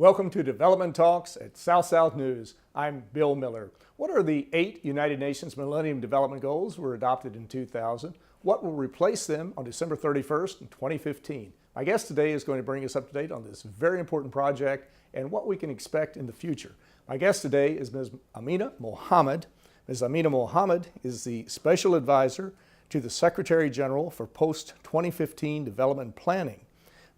Welcome to Development Talks at South News. I'm Bill Miller. What are the 8 United Nations Millennium Development Goals were adopted in 2000? What will replace them on December 31st in 2015? My guest today is going to bring us up to date on this very important project and what we can expect in the future. My guest today is Ms. Amina Mohammed. Ms. Amina Mohammed is the Special Advisor to the Secretary-General for Post-2015 Development Planning.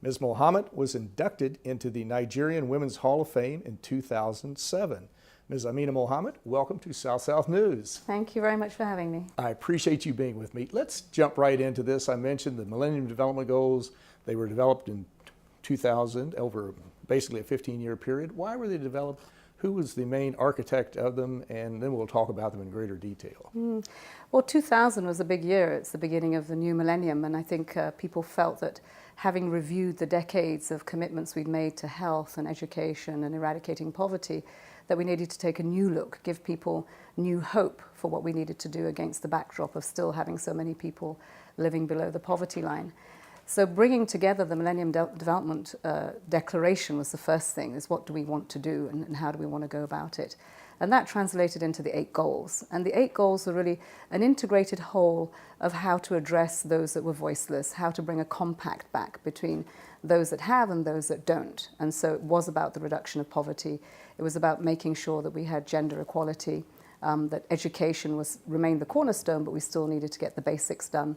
Ms. Mohammed was inducted into the Nigerian Women's Hall of Fame in 2007. Ms. Amina Mohammed, welcome to South News. Thank you very much for having me. I appreciate you being with me. Let's jump right into this. I mentioned the Millennium Development Goals. They were developed in 2000 over basically a 15-year period. Why were they developed? Who was the main architect of them? And then we'll talk about them in greater detail. Well, 2000 was a big year. It's the beginning of the new millennium, and I think people felt that having reviewed the decades of commitments we'd made to health and education and eradicating poverty, that we needed to take a new look, give people new hope for what we needed to do against the backdrop of still having so many people living below the poverty line. So bringing together the Millennium Development Declaration was the first thing, is what do we want to do and how do we want to go about it? And that translated into the 8 goals. And the 8 goals were really an integrated whole of how to address those that were voiceless, how to bring a compact back between those that have and those that don't. And so it was about the reduction of poverty. It was about making sure that we had gender equality, that education remained the cornerstone, but we still needed to get the basics done.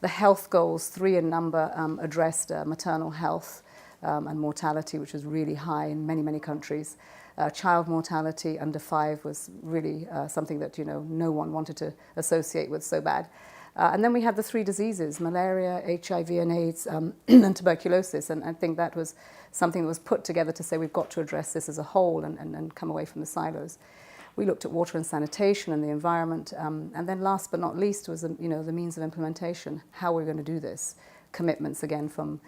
The health goals, 3 in number, addressed maternal health and mortality, which was really high in many countries. Child mortality under 5 was really something that no one wanted to associate with so bad. And then we had the 3 diseases, malaria, HIV and AIDS, and tuberculosis. And I think that was something that was put together to say we've got to address this as a whole and come away from the silos. We looked at water and sanitation and the environment. And then last but not least was the means of implementation, how we're going to do this. Commitments, again, from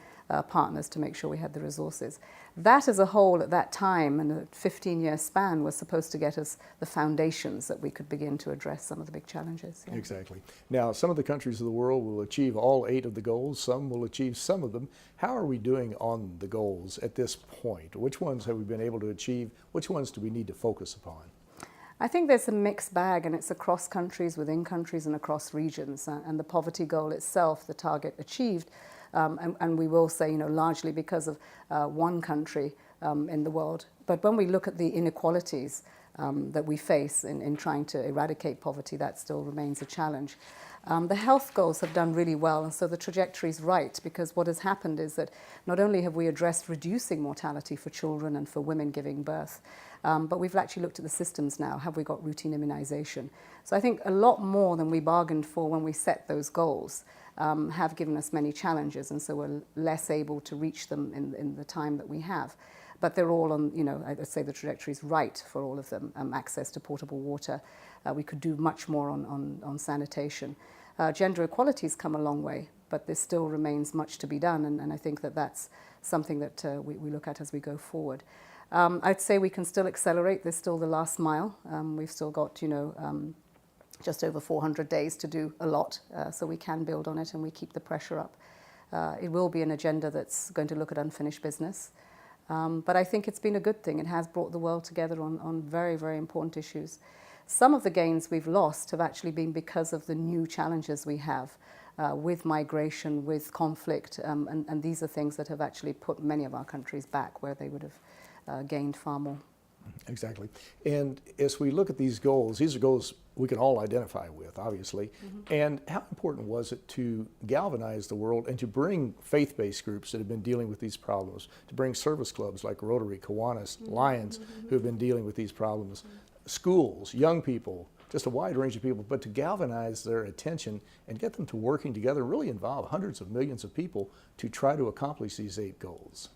partners to make sure we had the resources. That as a whole at that time, and a 15-year span, was supposed to get us the foundations that we could begin to address some of the big challenges. Yeah. Exactly. Now, some of the countries of the world will achieve all 8 of the goals. Some will achieve some of them. How are we doing on the goals at this point? Which ones have we been able to achieve? Which ones do we need to focus upon? I think there's a mixed bag, and it's across countries, within countries, and across regions. And the poverty goal itself, the target achieved, and we will say, largely because of one country in the world. But when we look at the inequalities that we face in trying to eradicate poverty, that still remains a challenge. The health goals have done really well, and so the trajectory is right, because what has happened is that not only have we addressed reducing mortality for children and for women giving birth, but we've actually looked at the systems now. Have we got routine immunization? So I think a lot more than we bargained for when we set those goals have given us many challenges, and so we're less able to reach them in the time that we have. But they're all on, I'd say the trajectory is right for all of them. Access to portable water. We could do much more on sanitation. Gender equality has come a long way, but there still remains much to be done, and I think that that's something that we look at as we go forward. I'd say we can still accelerate. There's still the last mile. We've still got, just over 400 days to do a lot, so we can build on it and we keep the pressure up. It will be an agenda that's going to look at unfinished business. But I think it's been a good thing. It has brought the world together on very important issues. Some of the gains we've lost have actually been because of the new challenges we have with migration, with conflict, and these are things that have actually put many of our countries back where they would have gained far more. Exactly. And as we look at these are goals we can all identify with, obviously. And how important was it to galvanize the world and to bring faith-based groups that have been dealing with these problems, to bring service clubs like Rotary, Kiwanis, Lions, who have been dealing with these problems, schools, young people, just a wide range of people, but to galvanize their attention and get them to working together, really involve hundreds of millions of people to try to accomplish these 8 goals.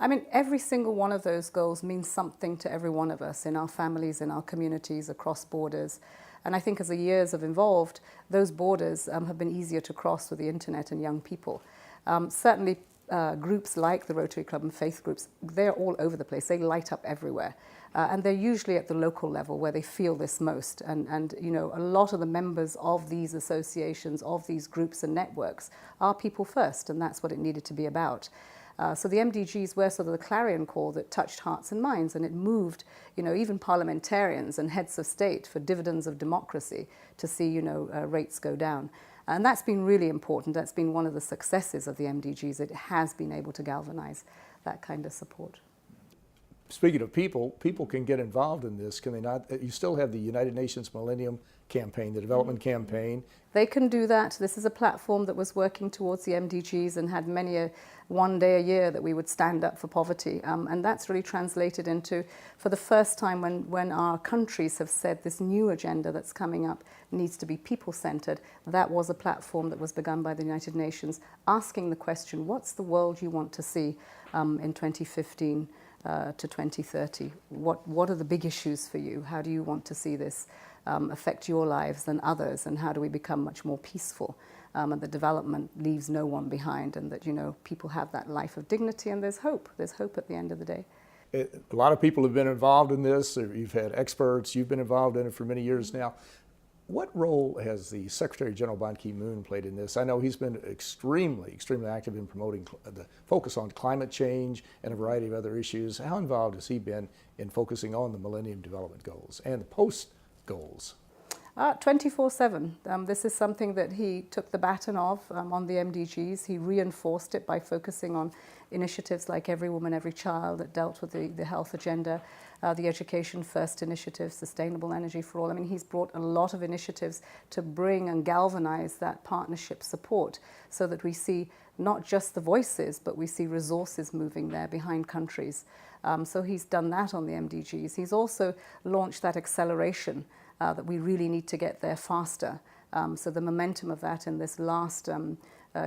I mean, every single one of those goals means something to every one of us in our families, in our communities, across borders. And I think as the years have evolved, those borders have been easier to cross with the internet and young people. Certainly groups like the Rotary Club and faith groups, they're all over the place. They light up everywhere. And they're usually at the local level where they feel this most. And a lot of the members of these associations, of these groups and networks are people first, and that's what it needed to be about. So the MDGs were sort of the clarion call that touched hearts and minds, and it moved, even parliamentarians and heads of state for dividends of democracy to see, rates go down. And that's been really important. That's been one of the successes of the MDGs. It has been able to galvanize that kind of support. Speaking of people can get involved in this, can they not? You still have the United Nations Millennium Campaign, the development campaign. They can do that. This is a platform that was working towards the MDGs and had one day a year that we would stand up for poverty. And that's really translated into, for the first time when our countries have said this new agenda that's coming up needs to be people-centered, that was a platform that was begun by the United Nations, asking the question, what's the world you want to see in 2015 to 2030? What are the big issues for you? How do you want to see this affect your lives and others, and how do we become much more peaceful, and that development leaves no one behind, and that people have that life of dignity, and there's hope at the end of the day. A lot of people have been involved in this. You've had experts, you've been involved in it for many years now. What role has the Secretary-General Ban Ki-moon played in this? I know he's been extremely active in promoting the focus on climate change and a variety of other issues. How involved has he been in focusing on the Millennium Development Goals and the post-goals? 24/7. This is something that he took the baton of on the MDGs. He reinforced it by focusing on initiatives like Every Woman, Every Child that dealt with the health agenda, the Education First initiative, Sustainable Energy for All. I mean, he's brought a lot of initiatives to bring and galvanize that partnership support so that we see not just the voices, but we see resources moving there behind countries. So he's done that on the MDGs. He's also launched that acceleration that we really need to get there faster. So the momentum of that in this last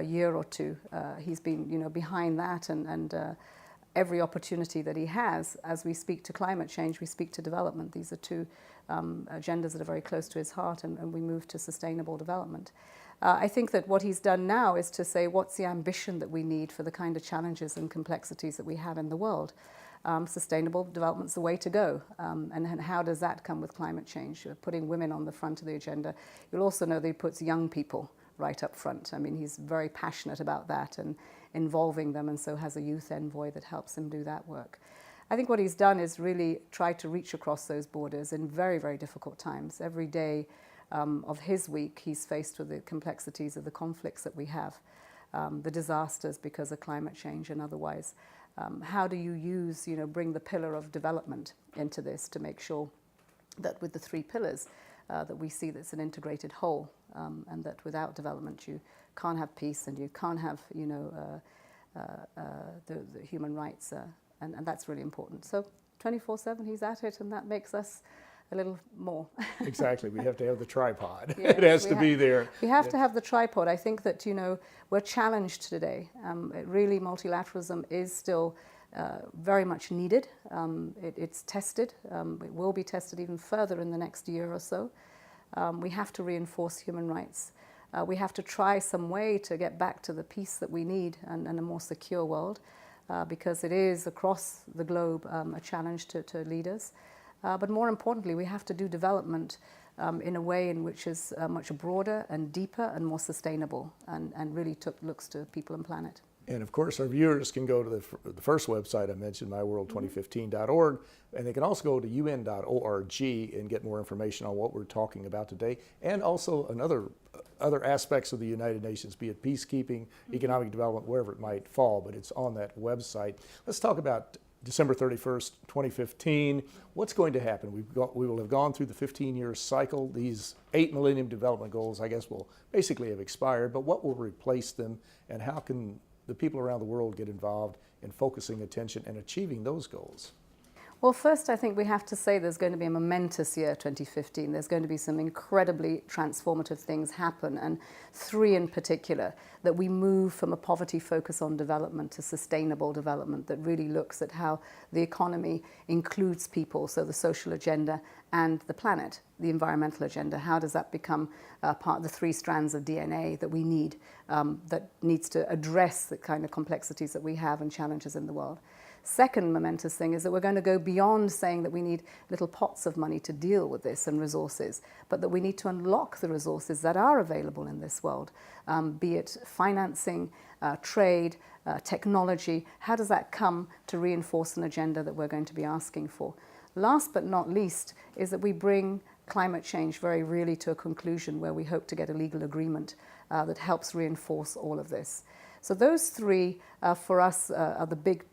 year or two, he's been behind that, and every opportunity that he has, as we speak to climate change, we speak to development. These are two agendas that are very close to his heart, and we move to sustainable development. I think that what he's done now is to say, what's the ambition that we need for the kind of challenges and complexities that we have in the world? Sustainable development's the way to go. And how does that come with climate change? Putting women on the front of the agenda. You'll also know that he puts young people right up front. I mean, he's very passionate about that and involving them, and so has a youth envoy that helps him do that work. I think what he's done is really try to reach across those borders in very, very difficult times. Every day of his week, he's faced with the complexities of the conflicts that we have, the disasters because of climate change and otherwise. How do you bring the pillar of development into this to make sure that with the three pillars that we see that's an integrated whole, and that without development you can't have peace and you can't have the human rights, and that's really important. So 24/7 he's at it, and that makes us a little more. Exactly. We have to have the tripod. Yes, it has to be there. We have to have the tripod. I think that, we're challenged today. Really, multilateralism is still very much needed. It's tested. It will be tested even further in the next year or so. We have to reinforce human rights. We have to try some way to get back to the peace that we need and a more secure world, because it is across the globe a challenge to leaders. But more importantly, we have to do development in a way in which is much broader and deeper and more sustainable, and really looks to people and planet. And of course, our viewers can go to the first website I mentioned, myworld2015.org, and they can also go to un.org and get more information on what we're talking about today, and also other aspects of the United Nations, be it peacekeeping, economic development, wherever it might fall, but it's on that website. Let's talk about December 31st, 2015. What's going to happen? We will have gone through the 15-year cycle. These 8 Millennium Development Goals, I guess, will basically have expired, but what will replace them, and how can the people around the world get involved in focusing attention and achieving those goals? Well, first, I think we have to say there's going to be a momentous year, 2015. There's going to be some incredibly transformative things happen, and 3 in particular, that we move from a poverty focus on development to sustainable development that really looks at how the economy includes people, so the social agenda and the planet, the environmental agenda. How does that become part of the 3 strands of DNA that we need, that needs to address the kind of complexities that we have and challenges in the world? Second momentous thing is that we're going to go beyond saying that we need little pots of money to deal with this and resources, but that we need to unlock the resources that are available in this world, be it financing, trade, technology. How does that come to reinforce an agenda that we're going to be asking for? Last but not least is that we bring climate change very really to a conclusion where we hope to get a legal agreement that helps reinforce all of this. So those three for us are the big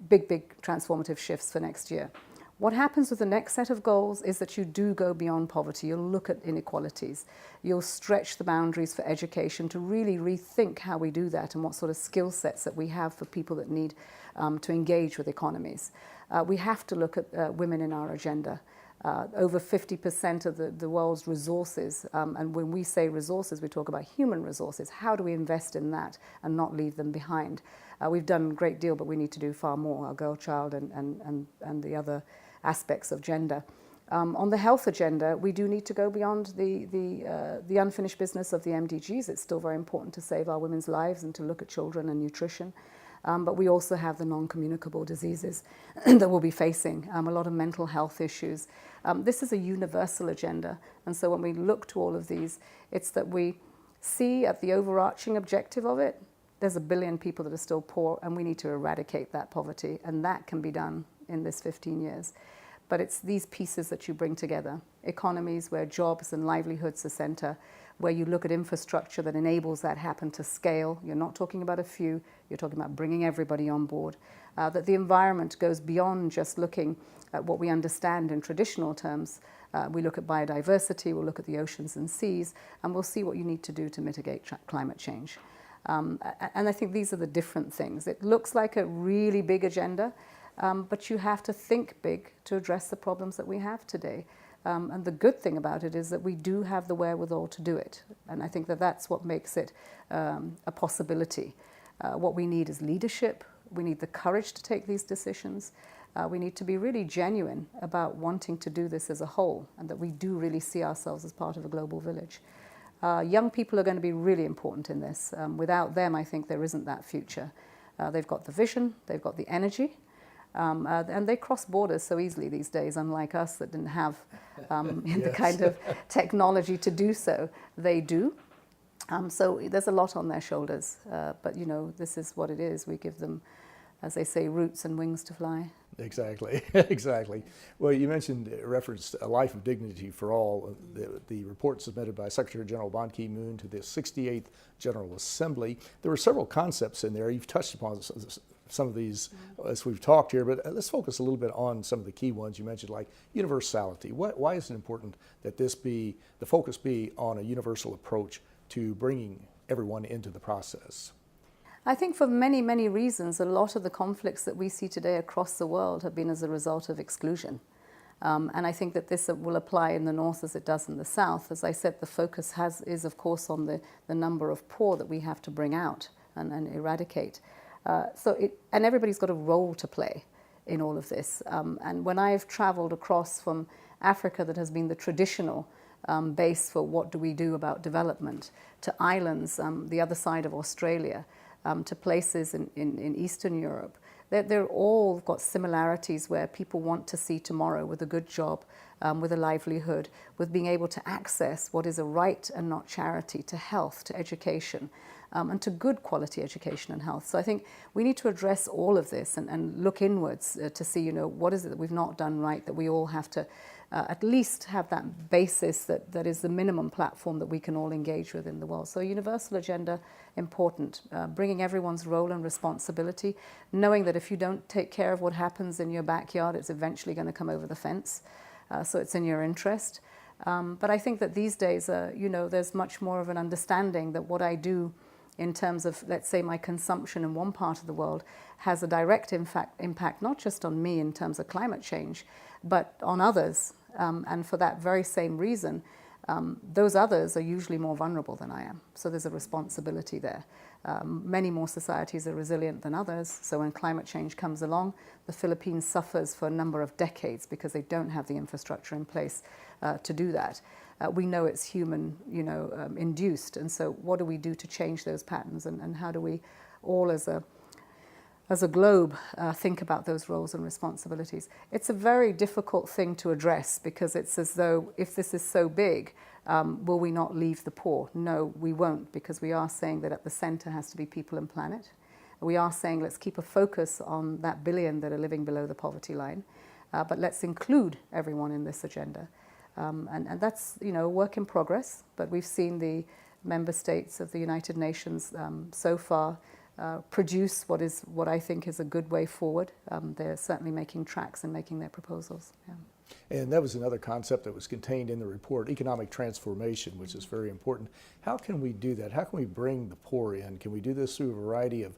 transformative shifts for next year. What happens with the next set of goals is that you do go beyond poverty. You'll look at inequalities. You'll stretch the boundaries for education to really rethink how we do that and what sort of skill sets that we have for people that need to engage with economies. We have to look at women in our agenda. Over 50% of the world's resources, and when we say resources, we talk about human resources. How do we invest in that and not leave them behind? We've done a great deal, but we need to do far more, our girl child and the other aspects of gender. On the health agenda, we do need to go beyond the unfinished business of the MDGs. It's still very important to save our women's lives and to look at children and nutrition. But we also have the non-communicable diseases that we'll be facing, a lot of mental health issues. This is a universal agenda. And so when we look to all of these, it's that we see at the overarching objective of it, there's 1 billion people that are still poor, and we need to eradicate that poverty. And that can be done in this 15 years. But it's these pieces that you bring together. Economies where jobs and livelihoods are center, where you look at infrastructure that enables that happen to scale. You're not talking about a few, you're talking about bringing everybody on board. That the environment goes beyond just looking at what we understand in traditional terms. We look at biodiversity, we'll look at the oceans and seas, and we'll see what you need to do to mitigate climate change. And I think these are the different things. It looks like a really big agenda, but you have to think big to address the problems that we have today. And the good thing about it is that we do have the wherewithal to do it. And I think that that's what makes it a possibility. What we need is leadership. We need the courage to take these decisions. We need to be really genuine about wanting to do this as a whole, and that we do really see ourselves as part of a global village. Young people are going to be really important in this. Without them, I think there isn't that future. They've got the vision, they've got the energy, and they cross borders so easily these days, unlike us that didn't have Yes. the kind of technology to do so. They do. So there's a lot on their shoulders, but you know, this is what it is. We give them, as they say, roots and wings to fly. Exactly, exactly. Well, you mentioned referenced a life of dignity for all. The report submitted by Secretary-General Ban Ki-moon to the 68th General Assembly. There were several concepts in there. You've touched upon some of these as we've talked here, but let's focus a little bit on some of the key ones you mentioned, like universality. Why is it important that the focus be on a universal approach to bringing everyone into the process? I think for many, many reasons, a lot of the conflicts that we see today across the world have been as a result of exclusion. And I think that this will apply in the North as it does in the South. As I said, the focus is of course, on the number of poor that we have to bring out and eradicate. And everybody's got a role to play in all of this. And when I've traveled across from Africa, that has been the traditional base for what do we do about development, to islands, the other side of Australia, to places in Eastern Europe, they're all got similarities where people want to see tomorrow with a good job, with a livelihood, with being able to access what is a right and not charity, to health, to education, and to good quality education and health. So I think we need to address all of this and look inwards to see, you know, what is it that we've not done right, that we all have to at least have that basis that is the minimum platform that we can all engage with in the world. So a universal agenda, important. Bringing everyone's role and responsibility, knowing that if you don't take care of what happens in your backyard, it's eventually going to come over the fence. So it's in your interest. But I think that these days, you know, there's much more of an understanding that what I do in terms of, let's say, my consumption in one part of the world has a direct impact, not just on me in terms of climate change, but on others. And for that very same reason, those others are usually more vulnerable than I am. So there's a responsibility there. Many more societies are resilient than others. So when climate change comes along, the Philippines suffers for a number of decades because they don't have the infrastructure in place to do that. We know it's human, you know, induced. And so what do we do to change those patterns? And how do we all as a as a globe, think about those roles and responsibilities. It's a very difficult thing to address because it's as though if this is so big, will we not leave the poor? No, we won't, because we are saying that at the center has to be people and planet. We are saying let's keep a focus on that billion that are living below the poverty line, but let's include everyone in this agenda. And that's, a work in progress, but we've seen the member states of the United Nations so far produce what I think is a good way forward. They're certainly making tracks and making their proposals. Yeah. And that was another concept that was contained in the report, economic transformation, which is very important. How can we do that? How can we bring the poor in? Can we do this through a variety of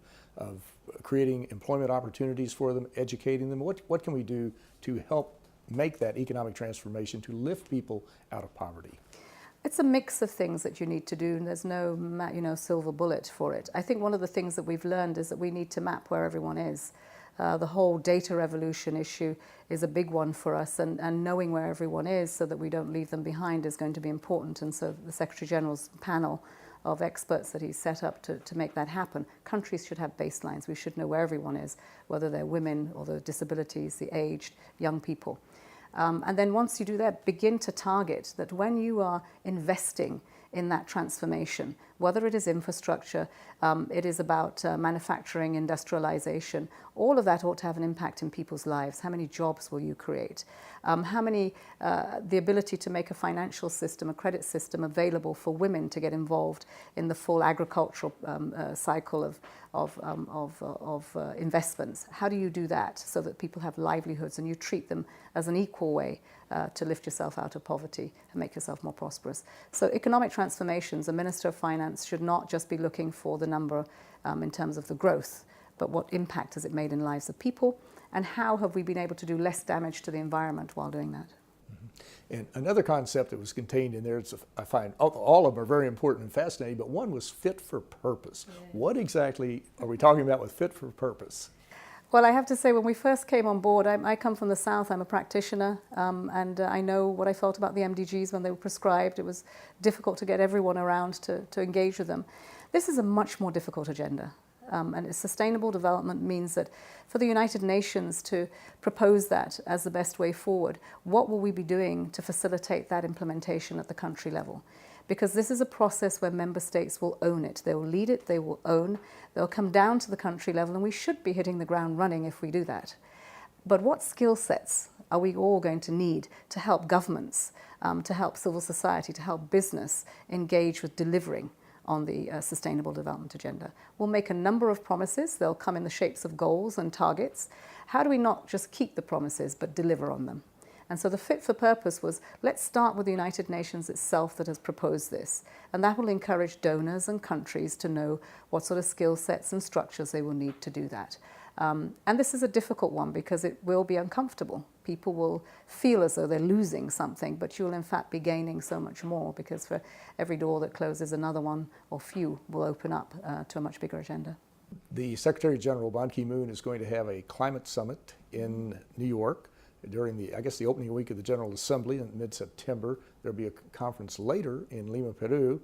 creating employment opportunities for them, educating them? What can we do to help make that economic transformation to lift people out of poverty? It's a mix of things that you need to do, and there's no silver bullet for it. I think one of the things that we've learned is that we need to map where everyone is. The whole data revolution issue is a big one for us, and knowing where everyone is so that we don't leave them behind is going to be important. And so the Secretary-General's panel of experts that he's set up to make that happen, countries should have baselines. We should know where everyone is, whether they're women or the disabilities, the aged, young people. And then once you do that, begin to target that when you are investing in that transformation, whether it is infrastructure, it is about manufacturing, industrialization, all of that ought to have an impact in people's lives. How many jobs will you create? The ability to make a financial system, a credit system available for women to get involved in the full agricultural cycle of investments. How do you do that so that people have livelihoods and you treat them as an equal way to lift yourself out of poverty and make yourself more prosperous? So economic transformations, a Minister of Finance should not just be looking for the number in terms of the growth, but what impact has it made in the lives of people, and how have we been able to do less damage to the environment while doing that? Mm-hmm. And another concept that was contained in there, I find all of them are very important and fascinating, but one was fit for purpose. Yeah. What exactly are we talking about with fit for purpose? Well, I have to say, when we first came on board, I come from the South, I'm a practitioner, and I know what I felt about the MDGs when they were prescribed. It was difficult to get everyone around to engage with them. This is a much more difficult agenda. And sustainable development means that for the United Nations to propose that as the best way forward, what will we be doing to facilitate that implementation at the country level? Because this is a process where member states will own it. They will lead it, they will own, they'll come down to the country level, and we should be hitting the ground running if we do that. But what skill sets are we all going to need to help governments, to help civil society, to help business engage with delivering on the Sustainable Development Agenda? We'll make a number of promises. They'll come in the shapes of goals and targets. How do we not just keep the promises, but deliver on them? And so the fit for purpose was, let's start with the United Nations itself that has proposed this. And that will encourage donors and countries to know what sort of skill sets and structures they will need to do that. And this is a difficult one because it will be uncomfortable. People will feel as though they're losing something, but you'll in fact be gaining so much more, because for every door that closes, another one or few will open up to a much bigger agenda. The Secretary-General, Ban Ki-moon, is going to have a climate summit in New York during the opening week of the General Assembly in mid-September. There'll be a conference later in Lima, Peru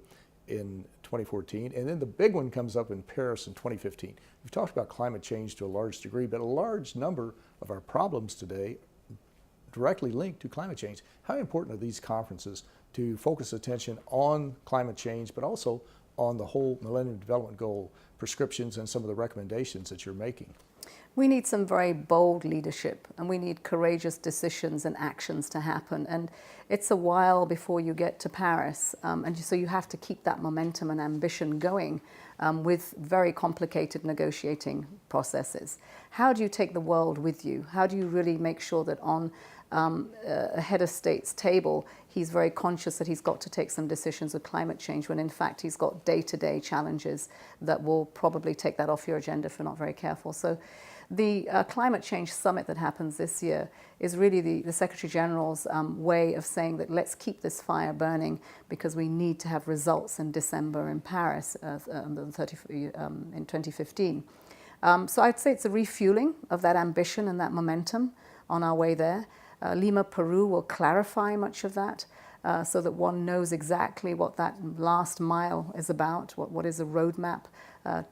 in 2014, and then the big one comes up in Paris in 2015. We've talked about climate change to a large degree, but a large number of our problems today directly linked to climate change. How important are these conferences to focus attention on climate change, but also on the whole Millennium Development Goal prescriptions and some of the recommendations that you're making? We need some very bold leadership, and we need courageous decisions and actions to happen. And it's a while before you get to Paris, and so you have to keep that momentum and ambition going with very complicated negotiating processes. How do you take the world with you? How do you really make sure that on a head of state's table, he's very conscious that he's got to take some decisions with climate change, when in fact he's got day-to-day challenges that will probably take that off your agenda if you're not very careful. So the climate change summit that happens this year is really the Secretary-General's way of saying that let's keep this fire burning, because we need to have results in December in Paris in 2015. So I'd say it's a refueling of that ambition and that momentum on our way there. Lima, Peru will clarify much of that so that one knows exactly what that last mile is about, what is a roadmap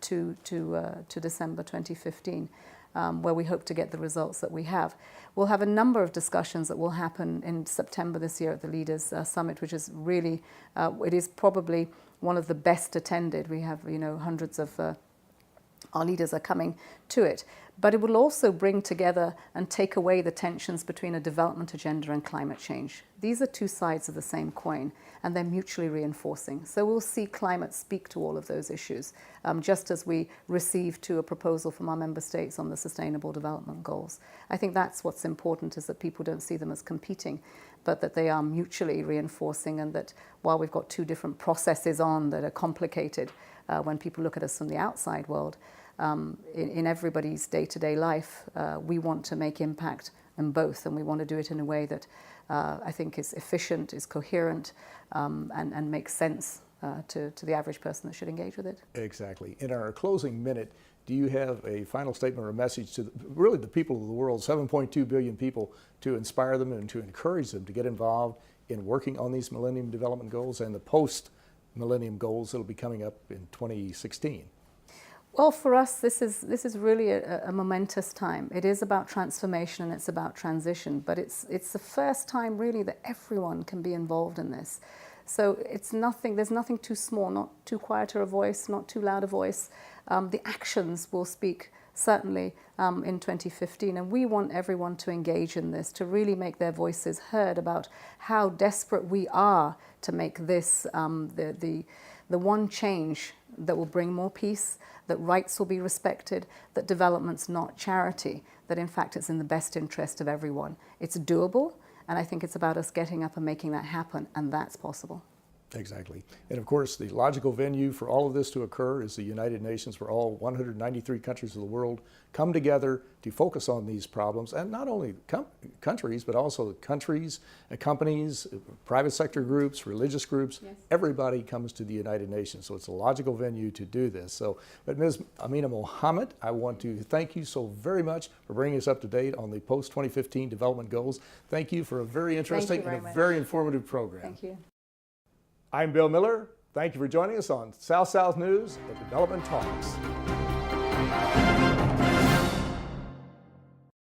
to December 2015. Where we hope to get the results that we have. We'll have a number of discussions that will happen in September this year at the Leaders Summit, which is really, it is probably one of the best attended. We have, hundreds of our leaders are coming to it. But it will also bring together and take away the tensions between a development agenda and climate change. These are two sides of the same coin, and they're mutually reinforcing. So we'll see climate speak to all of those issues, just as we received to a proposal from our member states on the Sustainable Development Goals. I think that's what's important, is that people don't see them as competing, but that they are mutually reinforcing, and that while we've got two different processes on that are complicated, when people look at us from the outside world, in everybody's day-to-day life, we want to make impact in both, and we want to do it in a way that I think is efficient, is coherent, and makes sense to the average person that should engage with it. Exactly. In our closing minute, do you have a final statement or a message to really the people of the world, 7.2 billion people, to inspire them and to encourage them to get involved in working on these Millennium Development Goals and the post-Millennium Goals that will be coming up in 2016? Well, for us, this is really a momentous time. It is about transformation and it's about transition, but it's the first time really that everyone can be involved in this. So there's nothing too small, not too quiet a voice, not too loud a voice. The actions will speak certainly in 2015, and we want everyone to engage in this, to really make their voices heard about how desperate we are to make this the one change that will bring more peace, that rights will be respected, that development's not charity, that in fact it's in the best interest of everyone. It's doable, and I think it's about us getting up and making that happen, and that's possible. Exactly. And of course, the logical venue for all of this to occur is the United Nations, where all 193 countries of the world come together to focus on these problems. And not only countries, but also countries, companies, private sector groups, religious groups. Yes. Everybody comes to the United Nations. So it's a logical venue to do this. So, but Ms. Amina Mohammed, I want to thank you so very much for bringing us up to date on the post-2015 development goals. Thank you for a very interesting and a very informative program. Thank you. I'm Bill Miller. Thank you for joining us on South South News and Development Talks.